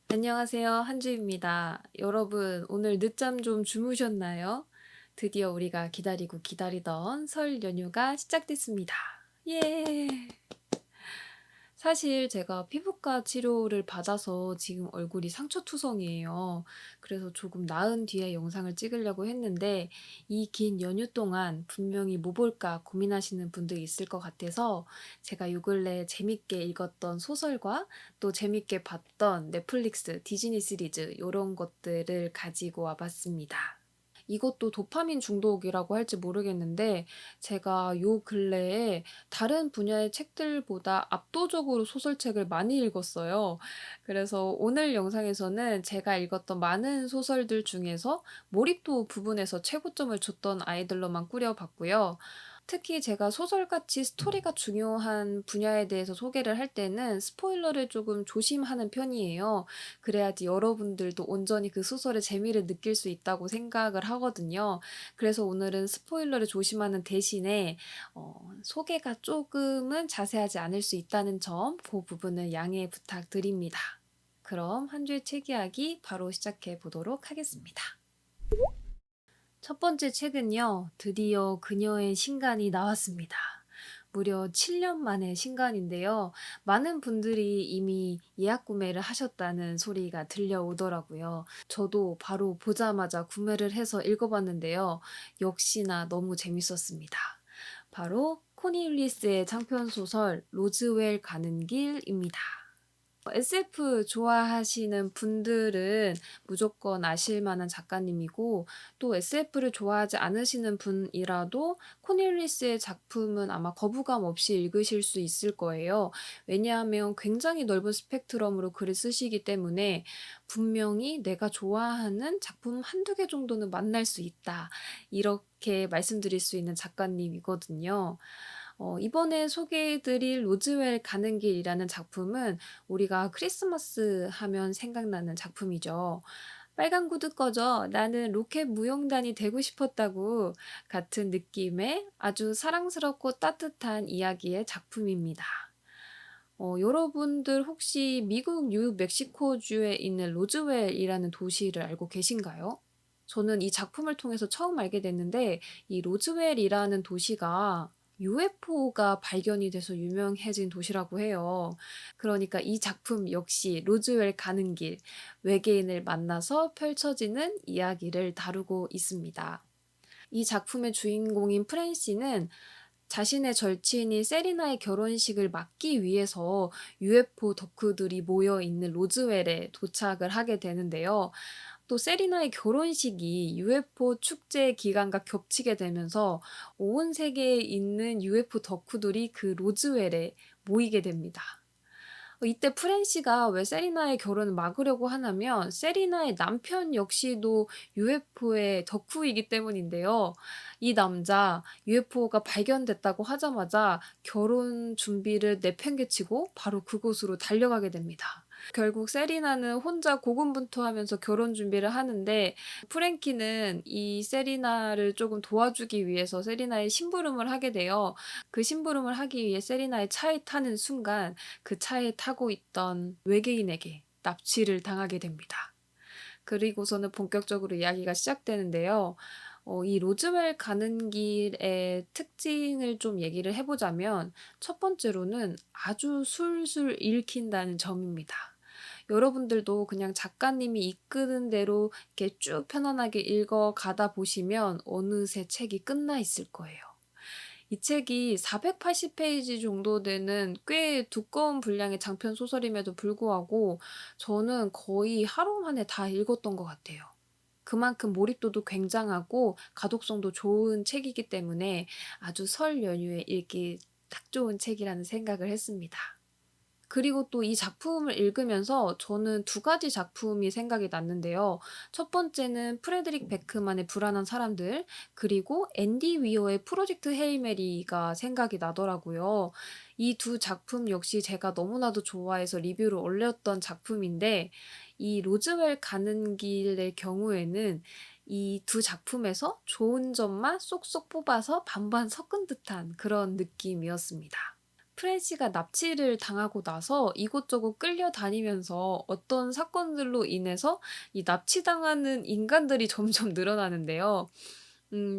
안녕하세요. 한주입니다. 여러분, 오늘 늦잠 좀 주무셨나요? 드디어 우리가 기다리고 기다리던 설 연휴가 시작됐습니다. 예! 사실 제가 피부과 치료를 받아서 지금 얼굴이 상처투성이에요. 그래서 조금 나은 뒤에 영상을 찍으려고 했는데, 이 긴 연휴 동안 분명히 뭐 볼까 고민하시는 분들이 있을 것 같아서 제가 요 근래 재밌게 읽었던 소설과 또 재밌게 봤던 넷플릭스, 디즈니 시리즈 요런 것들을 가지고 와 봤습니다. 이것도 도파민 중독이라고 할지 모르겠는데 제가 요 근래에 다른 분야의 책들보다 압도적으로 소설책을 많이 읽었어요. 그래서 오늘 영상에서는 제가 읽었던 많은 소설들 중에서 몰입도 부분에서 최고점을 줬던 아이들로만 꾸려 봤고요. 특히 제가 소설같이 스토리가 중요한 분야에 대해서 소개를 할 때는 스포일러를 조금 조심하는 편이에요. 그래야지 여러분들도 온전히 그 소설의 재미를 느낄 수 있다고 생각을 하거든요. 그래서 오늘은 스포일러를 조심하는 대신에 소개가 조금은 자세하지 않을 수 있다는 점, 그 부분을 양해 부탁드립니다. 그럼 한 주의 책 이야기 바로 시작해 보도록 하겠습니다. 첫 번째 책은요, 드디어 그녀의 신간이 나왔습니다. 무려 7년 만에 신간인데요. 많은 분들이 이미 예약 구매를 하셨다는 소리가 들려오더라고요. 저도 바로 보자마자 구매를 해서 읽어봤는데요. 역시나 너무 재밌었습니다. 바로 코니 윌리스의 장편 소설 로즈웰 가는 길입니다. SF 좋아하시는 분들은 무조건 아실 만한 작가님이고, 또 SF를 좋아하지 않으시는 분이라도 코닐리스의 작품은 아마 거부감 없이 읽으실 수 있을 거예요. 왜냐하면 굉장히 넓은 스펙트럼으로 글을 쓰시기 때문에 분명히 내가 좋아하는 작품 한두 개 정도는 만날 수 있다. 이렇게 말씀드릴 수 있는 작가님이거든요. 이번에 소개해 드릴 로즈웰 가는 길이라는 작품은 우리가 크리스마스 하면 생각나는 작품이죠. "빨간 구두 꺼져. 나는 로켓 무용단이 되고 싶었다고." 같은 느낌의 아주 사랑스럽고 따뜻한 이야기의 작품입니다. 여러분들 혹시 미국 뉴멕시코주에 있는 로즈웰이라는 도시를 알고 계신가요? 저는 이 작품을 통해서 처음 알게 됐는데, 이 로즈웰이라는 도시가 UFO가 발견이 돼서 유명해진 도시라고 해요. 그러니까 이 작품 역시 로즈웰 가는 길, 외계인을 만나서 펼쳐지는 이야기를 다루고 있습니다. 이 작품의 주인공인 프랜시는 자신의 절친인 세리나의 결혼식을 막기 위해서 UFO 덕후들이 모여 있는 로즈웰에 도착을 하게 되는데요. 또 세리나의 결혼식이 UFO 축제 기간과 겹치게 되면서 온 세계에 있는 UFO 덕후들이 그 로즈웰에 모이게 됩니다. 이때 프랜시가 왜 세리나의 결혼을 막으려고 하냐면 세리나의 남편 역시도 UFO의 덕후이기 때문인데요. 이 남자 UFO가 발견됐다고 하자마자 결혼 준비를 내팽개치고 바로 그곳으로 달려가게 됩니다. 결국 세리나는 혼자 고군분투하면서 결혼 준비를 하는데, 프랭키는 이 세리나를 조금 도와주기 위해서 세리나의 심부름을 하게 돼요. 그 심부름을 하기 위해 세리나의 차에 타는 순간 그 차에 타고 있던 외계인에게 납치를 당하게 됩니다. 그리고서는 본격적으로 이야기가 시작되는데요. 이 로즈웰 가는 길의 특징을 좀 얘기를 해 보자면 첫 번째로는 아주 술술 읽힌다는 점입니다. 여러분들도 그냥 작가님이 이끄는 대로 이렇게 쭉 편안하게 읽어 가다 보시면 어느새 책이 끝나 있을 거예요. 이 책이 480 페이지 정도 되는 꽤 두꺼운 분량의 장편 소설임에도 불구하고 저는 거의 하루 만에 다 읽었던 것 같아요. 그만큼 몰입도도 굉장하고 가독성도 좋은 책이기 때문에 아주 설 연휴에 읽기 딱 좋은 책이라는 생각을 했습니다. 그리고 또 이 작품을 읽으면서 저는 두 가지 작품이 생각이 났는데요. 첫 번째는 프레드릭 베크만의 불안한 사람들, 그리고 앤디 위어의 프로젝트 헤일 메리가 생각이 나더라고요. 이 두 작품 역시 제가 너무나도 좋아해서 리뷰를 올렸던 작품인데, 이 로즈웰 가는 길의 경우에는 이 두 작품에서 좋은 점만 쏙쏙 뽑아서 반반 섞은 듯한 그런 느낌이었습니다. 프렌시가 납치를 당하고 나서 이곳저곳 끌려다니면서 어떤 사건들로 인해서 이 납치당하는 인간들이 점점 늘어나는데요.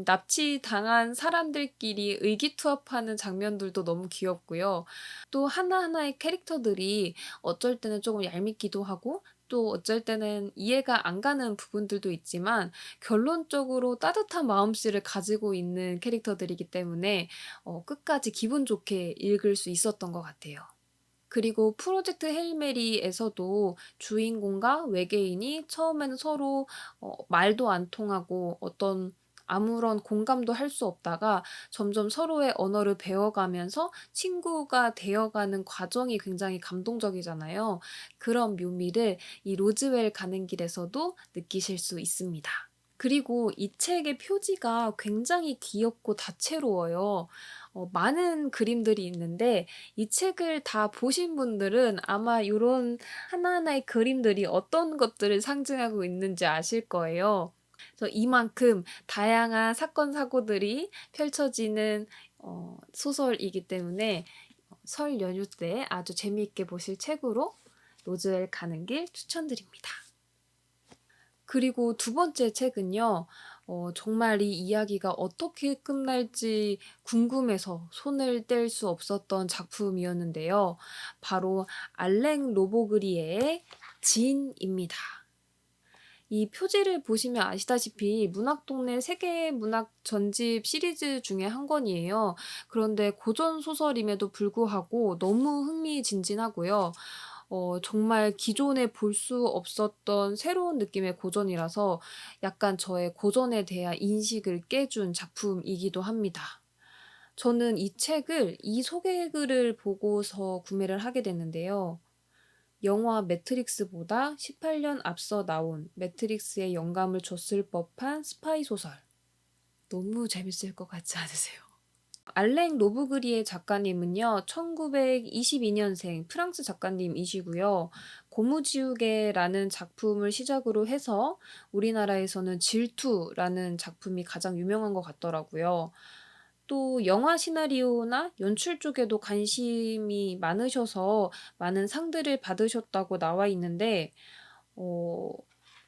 납치당한 사람들끼리 의기투합하는 장면들도 너무 귀엽고요. 또 하나하나의 캐릭터들이 어쩔 때는 조금 얄밉기도 하고 또 어쩔 때는 이해가 안 가는 부분들도 있지만 결론적으로 따뜻한 마음씨를 가지고 있는 캐릭터들이기 때문에 끝까지 기분 좋게 읽을 수 있었던 것 같아요. 그리고 프로젝트 헤일 메리에서도 주인공과 외계인이 처음에는 서로 말도 안 통하고 어떤 아무런 공감도 할 수 없다가 점점 서로의 언어를 배워가면서 친구가 되어가는 과정이 굉장히 감동적이잖아요. 그런 묘미를 이 로즈웰 가는 길에서도 느끼실 수 있습니다. 그리고 이 책의 표지가 굉장히 귀엽고 다채로워요. 많은 그림들이 있는데 이 책을 다 보신 분들은 아마 요런 하나하나의 그림들이 어떤 것들을 상징하고 있는지 아실 거예요. 그래서 이만큼 다양한 사건 사고들이 펼쳐지는 소설이기 때문에 설 연휴 때 아주 재미있게 보실 책으로 로즈웰 가는 길 추천드립니다. 그리고 두 번째 책은요. 정말 이 이야기가 어떻게 끝날지 궁금해서 손을 뗄 수 없었던 작품이었는데요. 바로 알랭 로보그리에의 진입니다. 이 표지를 보시면 아시다시피 문학동네 세계 문학 전집 시리즈 중에 한 권이에요. 그런데 고전 소설임에도 불구하고 너무 흥미진진하고요. 정말 기존에 볼 수 없었던 새로운 느낌의 고전이라서 약간 저의 고전에 대한 인식을 깨준 작품이기도 합니다. 저는 이 책을 이 소개글을 보고서 구매를 하게 됐는데요. 영화 매트릭스보다 18년 앞서 나온 매트릭스에 영감을 줬을 법한 스파이 소설. 너무 재밌을 것 같지 않으세요? 알랭 로브그리의 작가님은요, 1922년생 프랑스 작가님이시고요. 고무지우개라는 작품을 시작으로 해서 우리나라에서는 질투라는 작품이 가장 유명한 것 같더라고요. 또 영화 시나리오나 연출 쪽에도 관심이 많으셔서 많은 상들을 받으셨다고 나와 있는데, 어,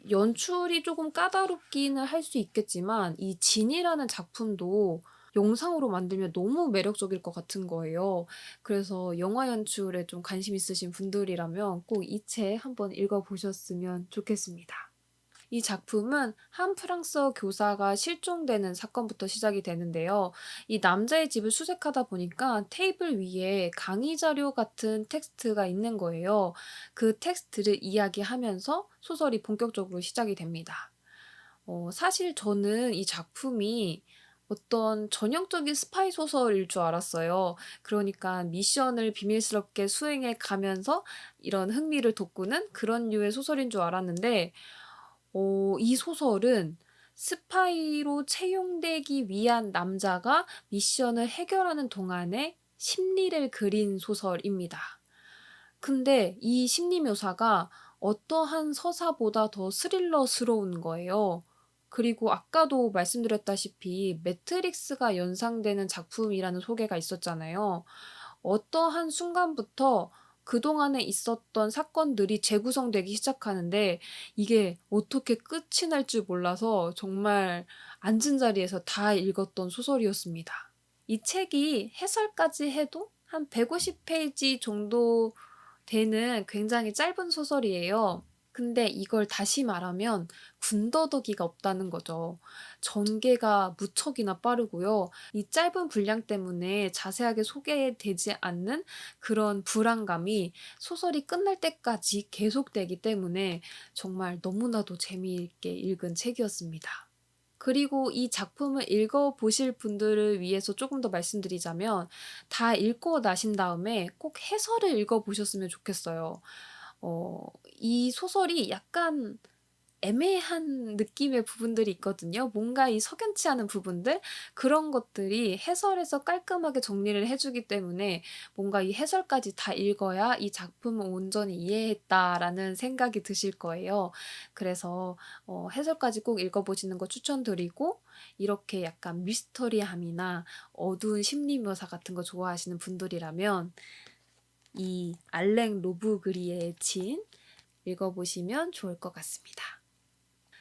연출이 조금 까다롭기는 할 수 있겠지만, 이 진이라는 작품도 영상으로 만들면 너무 매력적일 것 같은 거예요. 그래서 영화 연출에 좀 관심 있으신 분들이라면 꼭 이 책 한번 읽어보셨으면 좋겠습니다. 이 작품은 한 프랑스어 교사가 실종되는 사건부터 시작이 되는데요. 이 남자의 집을 수색하다 보니까 테이블 위에 강의 자료 같은 텍스트가 있는 거예요. 그 텍스트를 이야기하면서 소설이 본격적으로 시작이 됩니다. 사실 저는 이 작품이 어떤 전형적인 스파이 소설일 줄 알았어요. 그러니까 미션을 비밀스럽게 수행해 가면서 이런 흥미를 돋구는 그런 류의 소설인 줄 알았는데 이 소설은 스파이로 채용되기 위한 남자가 미션을 해결하는 동안의 심리를 그린 소설입니다. 근데 이 심리 묘사가 어떠한 서사보다 더 스릴러스러운 거예요. 그리고 아까도 말씀드렸다시피 매트릭스가 연상되는 작품이라는 소개가 있었잖아요. 어떠한 순간부터 그동안에 있었던 사건들이 재구성되기 시작하는데 이게 어떻게 끝이 날 줄 몰라서 정말 앉은 자리에서 다 읽었던 소설이었습니다. 이 책이 해설까지 해도 한 150페이지 정도 되는 굉장히 짧은 소설이에요. 근데 이걸 다시 말하면 군더더기가 없다는 거죠. 전개가 무척이나 빠르고요. 이 짧은 분량 때문에 자세하게 소개되지 않는 그런 불안감이 소설이 끝날 때까지 계속되기 때문에 정말 너무나도 재미있게 읽은 책이었습니다. 그리고 이 작품을 읽어보실 분들을 위해서 조금 더 말씀드리자면 다 읽고 나신 다음에 꼭 해설을 읽어보셨으면 좋겠어요. 이 소설이 약간 애매한 느낌의 부분들이 있거든요. 뭔가 이 석연치 않은 부분들, 그런 것들이 해설에서 깔끔하게 정리를 해 주기 때문에 뭔가 이 해설까지 다 읽어야 '이 작품을 온전히 이해했다.'라는 생각이 드실 거예요. 그래서 해설까지 꼭 읽어 보시는 거 추천드리고, 이렇게 약간 미스터리함이나 어두운 심리 묘사 같은 거 좋아하시는 분들이라면 이 알랭 로브그리의 진 읽어 보시면 좋을 것 같습니다.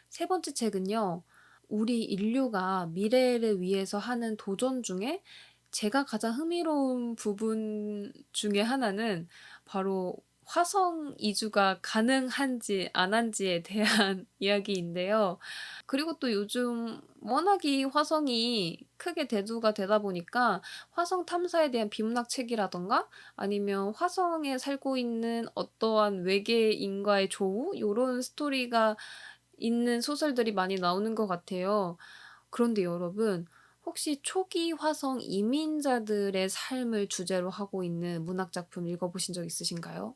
세 번째 책은요. 우리 인류가 미래를 위해서 하는 도전 중에 제가 가장 흥미로운 부분 중에 하나는 바로 화성 이주가 가능한지 안 한지에 대한 이야기인데요. 그리고 또 요즘 워낙 이 화성이 크게 대두가 되다 보니까 화성 탐사에 대한 비문학 책이라든가 아니면 화성에 살고 있는 어떠한 외계인과의 조우 요런 스토리가 있는 소설들이 많이 나오는 것 같아요. 그런데 여러분, 혹시 초기 화성 이민자들의 삶을 주제로 하고 있는 문학 작품 읽어 보신 적 있으신가요?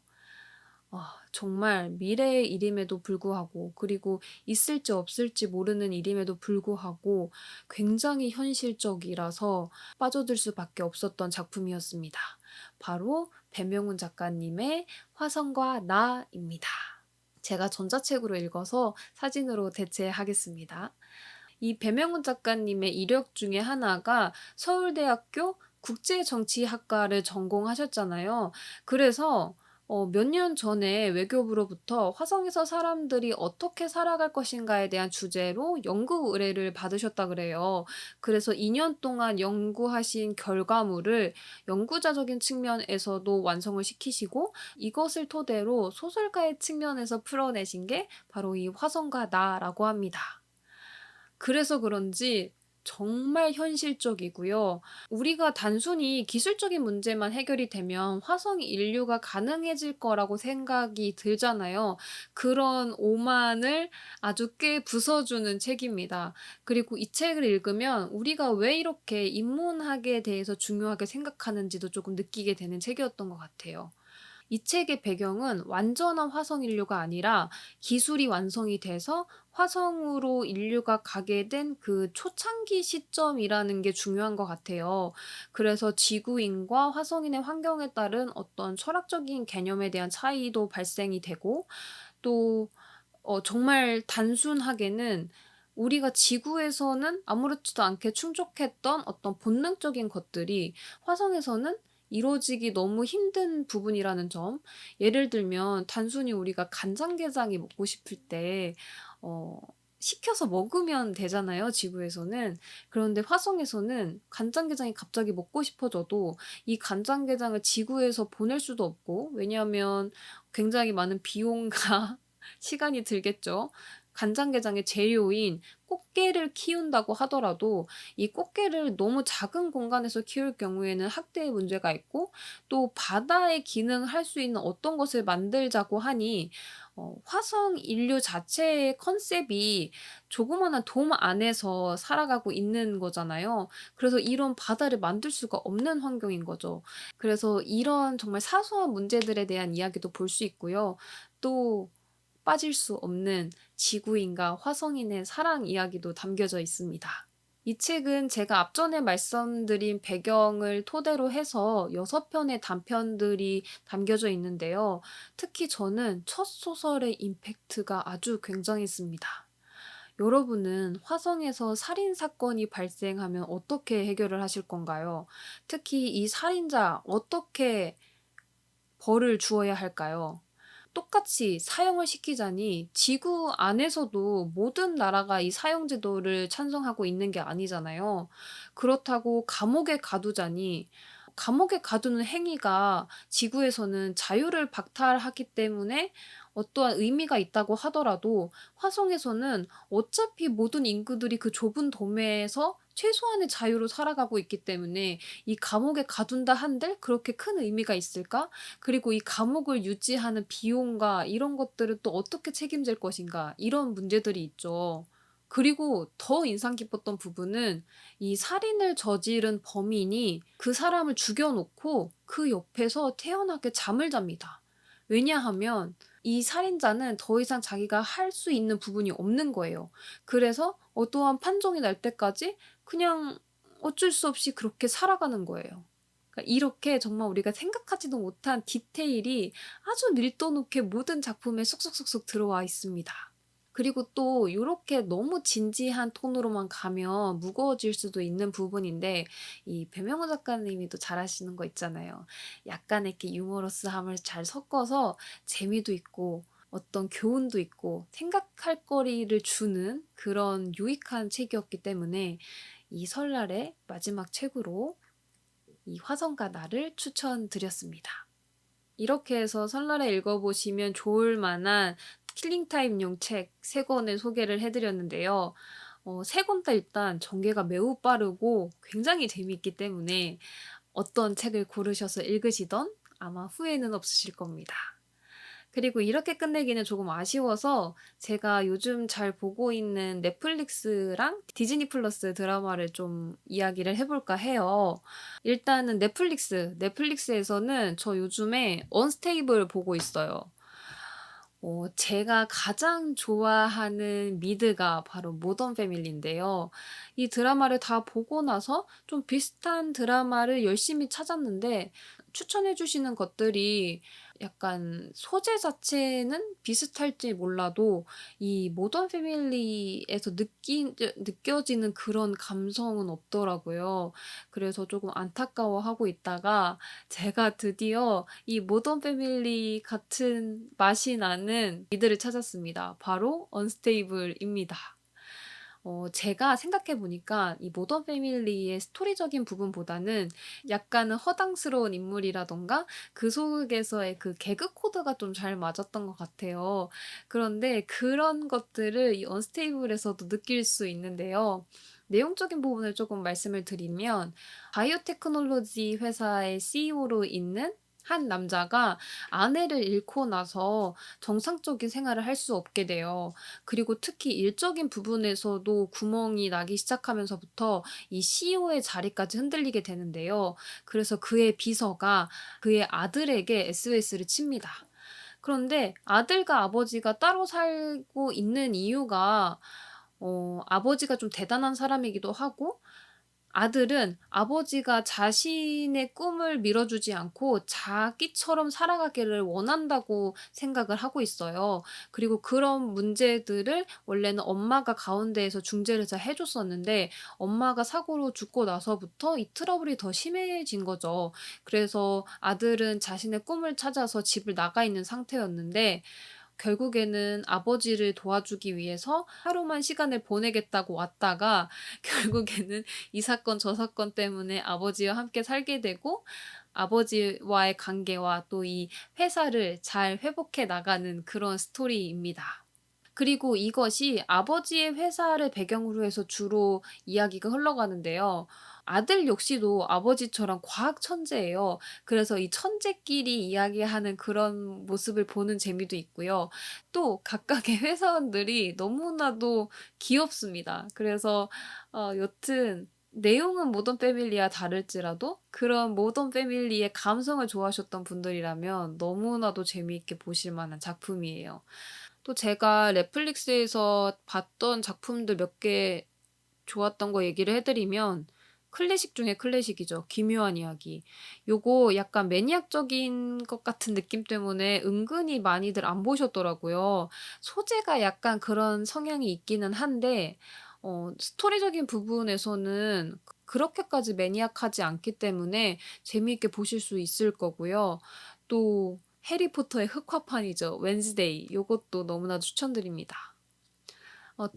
정말 미래의 일임에도 불구하고, 그리고 있을지 없을지 모르는 일임에도 불구하고 굉장히 현실적이라서 빠져들 수밖에 없었던 작품이었습니다. 바로 배명훈 작가님의 화성과 나입니다. 제가 전자책으로 읽어서 사진으로 대체하겠습니다. 이 배명훈 작가님의 이력 중에 하나가 서울대학교 국제정치학과를 전공하셨잖아요. 그래서 몇 년 전에 외교부로부터 화성에서 사람들이 어떻게 살아갈 것인가에 대한 주제로 연구 의뢰를 받으셨다 그래요. 그래서 2년 동안 연구하신 결과물을 연구자적인 측면에서도 완성을 시키시고, 이것을 토대로 소설가의 측면에서 풀어내신 게 바로 이 화성과 나라고 합니다. 그래서 그런지 정말 현실적이고요. 우리가 단순히 기술적인 문제만 해결이 되면 화성 인류가 가능해질 거라고 생각이 들잖아요. 그런 오만을 아주 꽤 부숴주는 책입니다. 그리고 이 책을 읽으면 우리가 왜 이렇게 인문학에 대해서 중요하게 생각하는지도 조금 느끼게 되는 책이었던 것 같아요. 이 책의 배경은 완전한 화성 인류가 아니라 기술이 완성이 돼서 화성으로 인류가 가게 된 그 초창기 시점이라는 게 중요한 것 같아요. 그래서 지구인과 화성인의 환경에 따른 어떤 철학적인 개념에 대한 차이도 발생이 되고, 또 정말 단순하게는 우리가 지구에서는 아무렇지도 않게 충족했던 어떤 본능적인 것들이 화성에서는 이루어지기 너무 힘든 부분이라는 점. 예를 들면 단순히 우리가 간장게장이 먹고 싶을 때 어 시켜서 먹으면 되잖아요, 지구에서는. 그런데 화성에서는 간장게장이 갑자기 먹고 싶어져도 이 간장게장을 지구에서 보낼 수도 없고, 왜냐하면 굉장히 많은 비용과 시간이 들겠죠. 간장게장의 재료인 꽃게를 키운다고 하더라도 이 꽃게를 너무 작은 공간에서 키울 경우에는 학대의 문제가 있고, 또 바다의 기능을 할 수 있는 어떤 것을 만들자고 하니 화성 인류 자체의 컨셉이 조그마한 돔 안에서 살아가고 있는 거잖아요. 그래서 이런 바다를 만들 수가 없는 환경인 거죠. 그래서 이런 정말 사소한 문제들에 대한 이야기도 볼 수 있고요. 또 빠질 수 없는 지구인과 화성인의 사랑 이야기도 담겨져 있습니다. 이 책은 제가 앞전에 말씀드린 배경을 토대로 해서 6편의 단편들이 담겨져 있는데요. 특히 저는 첫 소설의 임팩트가 아주 굉장했습니다. 여러분은 화성에서 살인 사건이 발생하면 어떻게 해결을 하실 건가요? 특히 이 살인자 어떻게 벌을 주어야 할까요? 똑같이 사형을 시키자니 지구 안에서도 모든 나라가 이 사형 제도를 찬성하고 있는 게 아니잖아요. 그렇다고 감옥에 가두자니 감옥에 가두는 행위가 지구에서는 자유를 박탈하기 때문에 어떠한 의미가 있다고 하더라도 화성에서는 어차피 모든 인구들이 그 좁은 도매에서 최소한의 자유로 살아가고 있기 때문에 이 감옥에 가둔다 한들 그렇게 큰 의미가 있을까? 그리고 이 감옥을 유지하는 비용과 이런 것들을 또 어떻게 책임질 것인가, 이런 문제들이 있죠. 그리고 더 인상 깊었던 부분은 이 살인을 저지른 범인이 그 사람을 죽여 놓고 그 옆에서 태연하게 잠을 잡니다. 왜냐하면 이 살인자는 더 이상 자기가 할 수 있는 부분이 없는 거예요. 그래서 어떠한 판정이 날 때까지 그냥 어쩔 수 없이 그렇게 살아가는 거예요. 그러니까 이렇게 정말 우리가 생각하지도 못한 디테일이 아주 밀도 높게 모든 작품에 쏙쏙쏙쏙 들어와 있습니다. 그리고 또 요렇게 너무 진지한 톤으로만 가면 무거워질 수도 있는 부분인데, 이 배명호 작가님이 또 잘하시는 거 있잖아요. 약간 이렇게 유머러스함을 잘 섞어서 재미도 있고 어떤 교훈도 있고 생각할 거리를 주는 그런 유익한 책이었기 때문에 이 설날의 마지막 책으로 이 화성과 나를 추천드렸습니다. 이렇게 해서 설날에 읽어보시면 좋을 만한 킬링타임용 책 3권을 소개를 해 드렸는데요. 3권 다 일단 전개가 매우 빠르고 굉장히 재미있기 때문에 어떤 책을 고르셔서 읽으시던 아마 후회는 없으실 겁니다. 그리고 이렇게 끝내기는 조금 아쉬워서 제가 요즘 잘 보고 있는 넷플릭스랑 디즈니 플러스 드라마를 좀 이야기를 해 볼까 해요. 일단은 넷플릭스에서는 저 요즘에 언스테이블 보고 있어요. 제가 가장 좋아하는 미드가 바로 모던 패밀리인데요. 이 드라마를 다 보고 나서 좀 비슷한 드라마를 열심히 찾았는데 추천해 주시는 것들이 약간 소재 자체는 비슷할지 몰라도 이 모던 패밀리에서 느껴지는 그런 감성은 없더라고요. 그래서 조금 안타까워하고 있다가 제가 드디어 이 모던 패밀리 같은 맛이 나는 미드를 찾았습니다. 바로 언스테이블입니다. 제가 생각해 보니까 이 모던 패밀리의 스토리적인 부분보다는 약간은 허당스러운 인물이라든가 그 속에서의 그 개그 코드가 좀 잘 맞았던 것 같아요. 그런데 그런 것들을 이 언스테이블에서도 느낄 수 있는데요. 내용적인 부분을 조금 말씀을 드리면, 바이오테크놀로지 회사의 CEO로 있는 한 남자가 아내를 잃고 나서 정상적인 생활을 할 수 없게 돼요. 그리고 특히 일적인 부분에서도 구멍이 나기 시작하면서부터 이 CEO의 자리까지 흔들리게 되는데요. 그래서 그의 비서가 그의 아들에게 SOS를 칩니다. 그런데 아들과 아버지가 따로 살고 있는 이유가, 아버지가 좀 대단한 사람이기도 하고, 아들은 아버지가 자신의 꿈을 밀어주지 않고 자기처럼 살아가기를 원한다고 생각을 하고 있어요. 그리고 그런 문제들을 원래는 엄마가 가운데에서 중재를 잘 해 줬었는데, 엄마가 사고로 죽고 나서부터 이 트러블이 더 심해진 거죠. 그래서 아들은 자신의 꿈을 찾아서 집을 나가 있는 상태였는데, 결국에는 아버지를 도와주기 위해서 하루만 시간을 보내겠다고 왔다가 결국에는 이 사건 저 사건 때문에 아버지와 함께 살게 되고, 아버지와의 관계와 또 이 회사를 잘 회복해 나가는 그런 스토리입니다. 그리고 이것이 아버지의 회사를 배경으로 해서 주로 이야기가 흘러가는데요. 아들 역시도 아버지처럼 과학 천재예요. 그래서 이 천재끼리 이야기하는 그런 모습을 보는 재미도 있고요. 또 각각의 회사원들이 너무나도 귀엽습니다. 그래서 여튼 내용은 모던 패밀리와 다를지라도 그런 모던 패밀리의 감성을 좋아하셨던 분들이라면 너무나도 재미있게 보실 만한 작품이에요. 또 제가 넷플릭스에서 봤던 작품들 몇 개 좋았던 거 얘기를 해 드리면, 클래식 중에 클래식이죠. 기묘한 이야기. 요거 약간 매니악적인 것 같은 느낌 때문에 은근히 많이들 안 보셨더라고요. 소재가 약간 그런 성향이 있기는 한데 스토리적인 부분에서는 그렇게까지 매니악하지 않기 때문에 재미있게 보실 수 있을 거고요. 또 해리포터의 흑화판이죠. 웬스데이. 요것도 너무나 추천드립니다.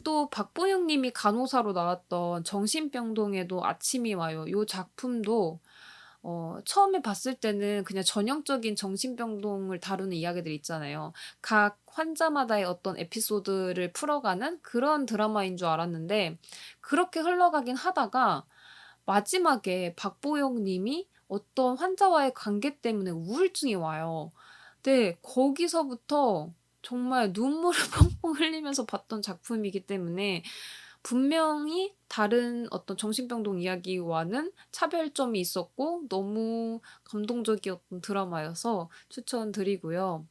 또 박보영 님이 간호사로 나왔던 정신병동에도 아침이 와요. 요 작품도 처음에 봤을 때는 그냥 전형적인 정신병동을 다루는 이야기들 있잖아요. 각 환자마다의 어떤 에피소드를 풀어가는 그런 드라마인 줄 알았는데, 그렇게 흘러가긴 하다가 마지막에 박보영 님이 어떤 환자와의 관계 때문에 우울증이 와요. 근데 거기서부터 정말 눈물을 펑펑 흘리면서 봤던 작품이기 때문에 분명히 다른 어떤 정신병동 이야기와는 차별점이 있었고 너무 감동적이었던 드라마여서 추천드리고요.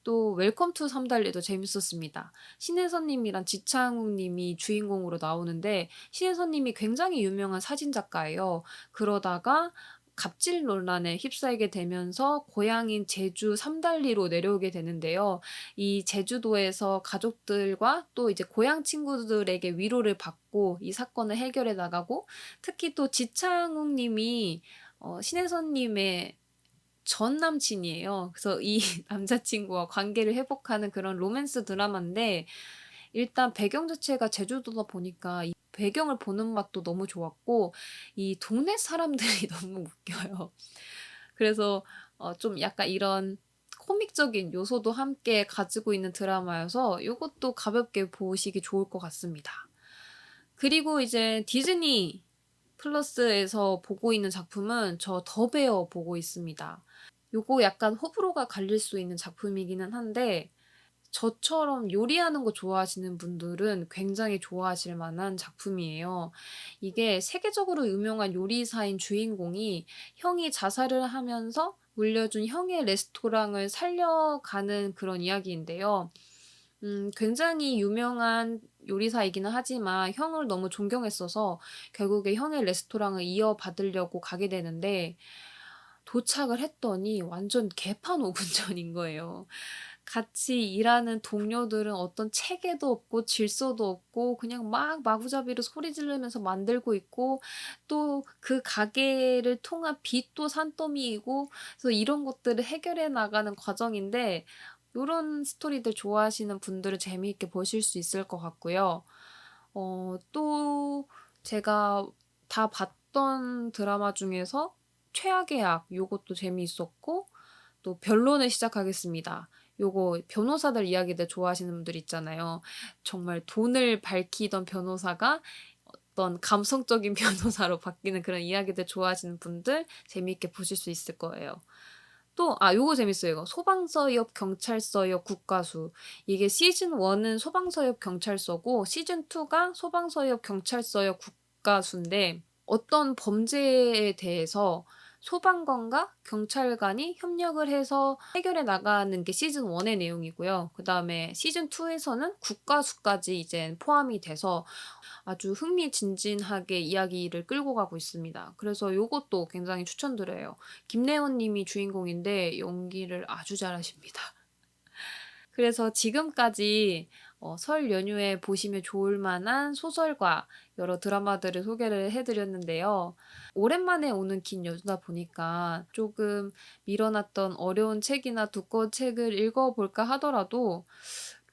또 웰컴 투 삼달리도 재밌었습니다. 신혜선 님이랑 지창욱 님이 주인공으로 나오는데 신혜선 님이 굉장히 유명한 사진 작가예요. 그러다가 갑질 논란에 휩싸이게 되면서 고향인 제주 삼달리로 내려오게 되는데요. 이 제주도에서 가족들과 또 이제 고향 친구들에게 위로를 받고 이 사건을 해결해 나가고, 특히 또 지창욱 님이 신혜선 님의 전 남친이에요. 그래서 이 남자친구와 관계를 회복하는 그런 로맨스 드라마인데, 일단 배경 자체가 제주도다 보니까 이 배경을 보는 맛도 너무 좋았고 이 동네 사람들이 너무 웃겨요. 그래서 좀 약간 이런 코믹적인 요소도 함께 가지고 있는 드라마여서 요것도 가볍게 보시기 좋을 것 같습니다. 그리고 이제 디즈니 플러스에서 보고 있는 작품은 저 더 베어 보고 있습니다. 요거 약간 호불호가 갈릴 수 있는 작품이기는 한데, 저처럼 요리하는 거 좋아하시는 분들은 굉장히 좋아하실 만한 작품이에요. 이게 세계적으로 유명한 요리사인 주인공이 형이 자살을 하면서 물려준 형의 레스토랑을 살려가는 그런 이야기인데요. 굉장히 유명한 요리사이기는 하지만 형을 너무 존경했어서 결국에 형의 레스토랑을 이어받으려고 가게 되는데, 도착을 했더니 완전 개판 오분전인 거예요. 같이 일하는 동료들은 어떤 체계도 없고 질서도 없고 그냥 막 마구잡이로 소리 지르면서 만들고 있고, 또 그 가게를 통한 빚도 산더미이고, 그래서 이런 것들을 해결해 나가는 과정인데, 요런 스토리들 좋아하시는 분들은 재미있게 보실 수 있을 것 같고요. 또 제가 다 봤던 드라마 중에서 최악의 악, 요것도 재미있었고, 또 변론을 시작하겠습니다. 요거 변호사들 이야기들 좋아하시는 분들 있잖아요. 정말 돈을 밝히던 변호사가 어떤 감성적인 변호사로 바뀌는 그런 이야기들 좋아하시는 분들 재미있게 보실 수 있을 거예요. 또 요거 재밌어요. 이거 소방서 옆 경찰서 옆 국가수. 이게 시즌 1은 소방서 옆 경찰서고 시즌 2가 소방서 옆 경찰서 옆 국가수인데, 어떤 범죄에 대해서 소방관과 경찰관이 협력을 해서 해결해 나가는 게 시즌 1의 내용이고요. 그다음에 시즌 2에서는 국가수까지 이제 포함이 돼서 아주 흥미진진하게 이야기를 끌고 가고 있습니다. 그래서 요것도 굉장히 추천드려요. 김래원 님이 주인공인데 연기를 아주 잘하십니다. 그래서 지금까지 설 연휴에 보시면 좋을 만한 소설과 여러 드라마들을 소개를 해 드렸는데요. 오랜만에 오는 긴 연휴다 보니까 조금 미뤄놨던 어려운 책이나 두꺼운 책을 읽어 볼까 하더라도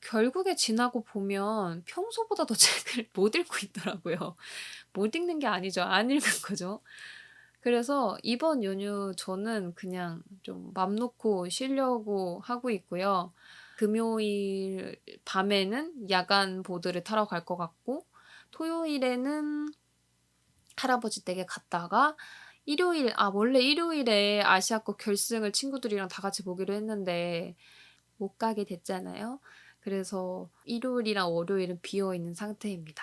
결국에 지나고 보면 평소보다 더 책을 못 읽고 있더라고요. 못 읽는 게 아니죠. 안 읽은 거죠. 그래서 이번 연휴 저는 그냥 좀 맘 놓고 쉬려고 하고 있고요. 금요일 밤에는 야간 보드를 타러 갈 것 같고, 토요일에는 할아버지 댁에 갔다가, 원래 일요일에 아시아컵 결승을 친구들이랑 다 같이 보기로 했는데 못 가게 됐잖아요. 그래서 일요일이랑 월요일은 비어 있는 상태입니다.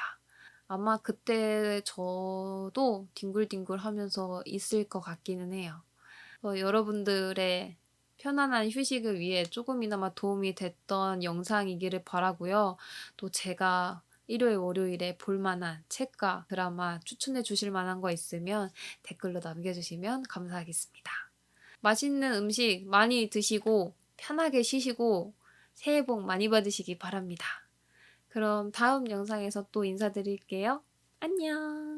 아마 그때 저도 뒹굴뒹굴하면서 있을 것 같기는 해요. 여러분들의 편안한 휴식을 위해 조금이나마 도움이 됐던 영상이기를 바라고요. 또 제가 일요일, 월요일에 볼 만한 책과 드라마 추천해 주실 만한 거 있으면 댓글로 남겨주시면 감사하겠습니다. 맛있는 음식 많이 드시고 편하게 쉬시고 새해 복 많이 받으시기 바랍니다. 그럼 다음 영상에서 또 인사드릴게요. 안녕.